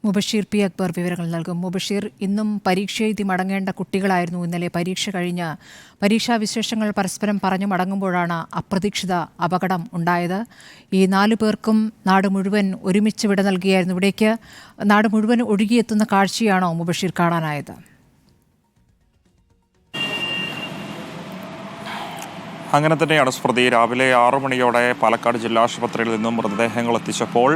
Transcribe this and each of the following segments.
Mubasheer P Akbar വിവരങ്ങൾ നൽകും. മുബഷീർ, ഇന്നും പരീക്ഷ എഴുതി മടങ്ങേണ്ട കുട്ടികളായിരുന്നു ഇന്നലെ പരീക്ഷ കഴിഞ്ഞ് പരീക്ഷാ വിശേഷങ്ങൾ പരസ്പരം പറഞ്ഞു മടങ്ങുമ്പോഴാണ് അപ്രതീക്ഷിത അപകടം ഉണ്ടായത്. ഈ 4 പേർക്കും നാട് മുഴുവൻ ഒരുമിച്ച് വിട നൽകിയായിരുന്നു. ഇവിടേക്ക് നാട് മുഴുവൻ ഒഴുകിയെത്തുന്ന കാഴ്ചയാണോ മുബഷീർ കാണാനായത്? അങ്ങനെ തന്നെയാണ് സ്മൃതി. രാവിലെ 6 മണിയോടെ പാലക്കാട് ജില്ലാ ആശുപത്രിയിൽ നിന്നും മൃതദേഹങ്ങൾ എത്തിച്ചപ്പോൾ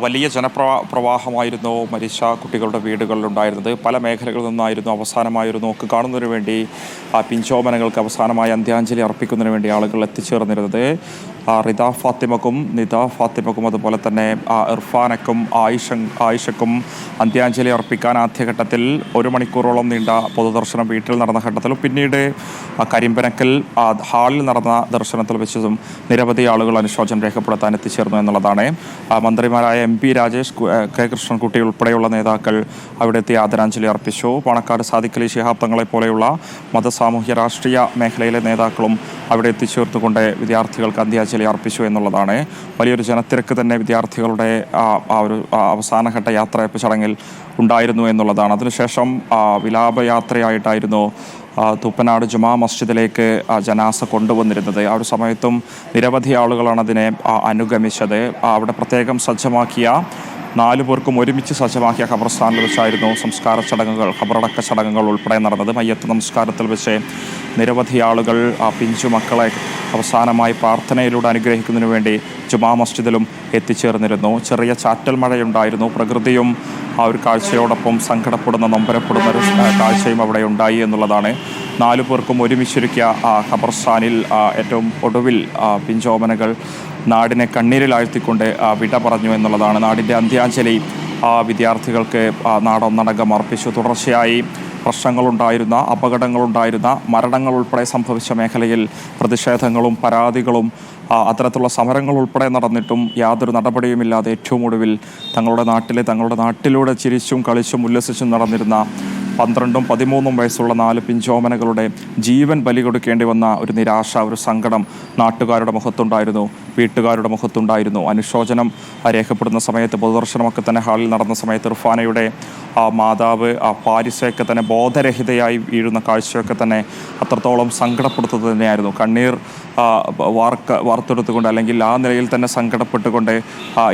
വലിയ ജനപ്രവാഹമായിരുന്നു മരിച്ച കുട്ടികളുടെ വീടുകളിലുണ്ടായിരുന്നത്. പല മേഖലകളിൽ നിന്നായിരുന്നു അവസാനമായൊരു നോക്ക് കാണുന്നതിന് വേണ്ടി പിഞ്ചോമനകൾക്ക് അവസാനമായി അന്ത്യാഞ്ജലി അർപ്പിക്കുന്നതിന് വേണ്ടി ആളുകൾ എത്തിച്ചേർന്നിരുന്നത്. റിദ ഫാത്തിമക്കും നിദ ഫാത്തിമക്കും അതുപോലെ തന്നെ ഇർഫാനക്കും ആയിഷക്കും അന്ത്യാഞ്ജലി അർപ്പിക്കാൻ ആദ്യഘട്ടത്തിൽ 1 മണിക്കൂറോളം നീണ്ട പൊതുദർശനം വീട്ടിൽ നടന്ന ഘട്ടത്തിലും പിന്നീട് കരിമ്പനക്കൽ ഹാളിൽ നടന്ന ദർശനത്തിൽ വെച്ചതും നിരവധി ആളുകൾ അനുശോചനം രേഖപ്പെടുത്താൻ എത്തിച്ചേർന്നു എന്നുള്ളതാണ്. മന്ത്രിമാരായ MP രാജേഷ്, K കൃഷ്ണൻകുട്ടി ഉൾപ്പെടെയുള്ള നേതാക്കൾ അവിടെ എത്തി ആദരാഞ്ജലി അർപ്പിച്ചു. പാണക്കാട് സാദിഖ് അലി ശിഹാബ് തങ്ങളെ പോലെയുള്ള സാമൂഹ്യ രാഷ്ട്രീയ മേഖലയിലെ നേതാക്കളും അവിടെ എത്തിച്ചേർത്തുകൊണ്ട് വിദ്യാർത്ഥികൾക്ക് അന്ത്യാഞ്ജലി അർപ്പിച്ചു എന്നുള്ളതാണ്. വലിയൊരു ജനത്തിരക്ക് തന്നെ വിദ്യാർത്ഥികളുടെ ആ ഒരു അവസാനഘട്ട യാത്രയപ്പ് ചടങ്ങിൽ ഉണ്ടായിരുന്നു എന്നുള്ളതാണ്. അതിനുശേഷം വിലാപയാത്രയായിട്ടായിരുന്നു തൂപ്പനാട് ജുമാ മസ്ജിദിലേക്ക് ജനാസ കൊണ്ടുവന്നിരുന്നത്. ആ ഒരു സമയത്തും നിരവധി ആളുകളാണ് അതിനെ അനുഗമിച്ചത്. അവിടെ പ്രത്യേകം സജ്ജമാക്കിയ 4 പേർക്കും ഒരുമിച്ച് സജ്ജമാക്കിയ ഖബർസ്ഥാനിൽ വെച്ചായിരുന്നു സംസ്കാര ചടങ്ങുകൾ, ഖബറടക്ക ചടങ്ങുകൾ ഉൾപ്പെടെ നടന്നത്. മയ്യത്ത് നമസ്കാരത്തിൽ വെച്ച് നിരവധി ആളുകൾ പിഞ്ചു മക്കളെ അവസാനമായി പ്രാർത്ഥനയിലൂടെ അനുഗ്രഹിക്കുന്നതിന് വേണ്ടി ജുമാ മസ്ജിദിലും എത്തിച്ചേർന്നിരുന്നു. ചെറിയ ചാറ്റൽ മഴയുണ്ടായിരുന്നു. പ്രകൃതിയും ആ ഒരു കാഴ്ചയോടൊപ്പം സങ്കടപ്പെടുന്ന നൊമ്പരപ്പെടുന്ന ഒരു കാഴ്ചയും അവിടെ ഉണ്ടായി എന്നുള്ളതാണ്. 4 പേർക്കും ഒരുമിച്ചൊരുക്കിയ ഖബർസ്ഥാനിൽ ഏറ്റവും ഒടുവിൽ പിഞ്ചോമനകൾ നാടിനെ കണ്ണീരിലാഴ്ത്തിക്കൊണ്ട് വിട പറഞ്ഞു എന്നുള്ളതാണ്. നാടിൻ്റെ അന്ത്യാഞ്ജലി വിദ്യാർത്ഥികൾക്ക് നാടൊന്നടങ്കം അർപ്പിച്ചു. തുടർച്ചയായി പ്രശ്നങ്ങളുണ്ടായിരുന്ന, അപകടങ്ങളുണ്ടായിരുന്ന, മരണങ്ങൾ ഉൾപ്പെടെ സംഭവിച്ച മേഖലയിൽ പ്രതിഷേധങ്ങളും പരാതികളും അത്തരത്തിലുള്ള സമരങ്ങൾ ഉൾപ്പെടെ നടന്നിട്ടും യാതൊരു നടപടിയുമില്ലാതെ ഏറ്റവും ഒടുവിൽ തങ്ങളുടെ നാട്ടിലൂടെ ചിരിച്ചും കളിച്ചും ഉല്ലസിച്ചും നടന്നിരുന്ന 12ഉം 13ഉം വയസ്സുള്ള 4 പിഞ്ചോമനകളുടെ ജീവൻ ബലി കൊടുക്കേണ്ടി വന്ന ഒരു നിരാശ, ഒരു സങ്കടം നാട്ടുകാരുടെ മുഖത്തുണ്ടായിരുന്നു, വീട്ടുകാരുടെ മുഖത്തുണ്ടായിരുന്നു. അനുശോചനം രേഖപ്പെടുന്ന സമയത്ത് പൊതുദർശനമൊക്കെ തന്നെ ഹാളിൽ നടന്ന സമയത്ത് ഇർഫാനയുടെ മാതാവ് പാരിസയൊക്കെ തന്നെ ബോധരഹിതയായി വീഴുന്ന കാഴ്ചയൊക്കെ തന്നെ അത്രത്തോളം സങ്കടപ്പെടുത്തുന്നത് തന്നെയായിരുന്നു. കണ്ണീർ വാർത്തെടുത്തുകൊണ്ട് അല്ലെങ്കിൽ ആ നിലയിൽ തന്നെ സങ്കടപ്പെട്ടുകൊണ്ട്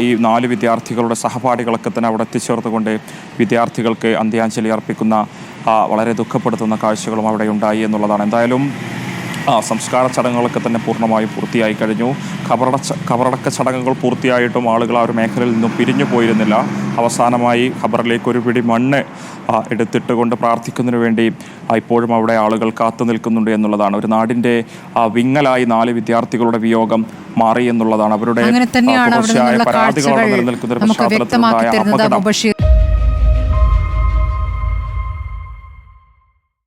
ഈ 4 വിദ്യാർത്ഥികളുടെ സഹപാഠികളൊക്കെ തന്നെ അവിടെ എത്തിച്ചേർത്തുകൊണ്ട് വിദ്യാർത്ഥികൾക്ക് അന്ത്യാഞ്ജലി അർപ്പിക്കുന്ന വളരെ ദുഃഖപ്പെടുത്തുന്ന കാഴ്ചകളും അവിടെ ഉണ്ടായി എന്നുള്ളതാണ്. എന്തായാലും സംസ്കാര ചടങ്ങുകളൊക്കെ തന്നെ പൂർണ്ണമായും പൂർത്തിയായി കഴിഞ്ഞു. ഖബറടക്ക ചടങ്ങുകൾ പൂർത്തിയായിട്ടും ആളുകൾ ആ ഒരു മേഖലയിൽ നിന്നും പിരിഞ്ഞു പോയിരുന്നില്ല. അവസാനമായി ഖബറിലേക്ക് ഒരു പിടി മണ്ണ് എടുത്തിട്ടുകൊണ്ട് പ്രാർത്ഥിക്കുന്നതിന് വേണ്ടി ഇപ്പോഴും അവിടെ ആളുകൾ കാത്തു നിൽക്കുന്നുണ്ട് എന്നുള്ളതാണ്. ഒരു നാടിൻ്റെ വിങ്ങലായി 4 വിദ്യാർത്ഥികളുടെ വിയോഗം മാറി എന്നുള്ളതാണ്. അവരുടെ പരാതികളോടെ നിലനിൽക്കുന്ന ഒരു പശ്ചാത്തലത്തിലുണ്ടായ അപകടം.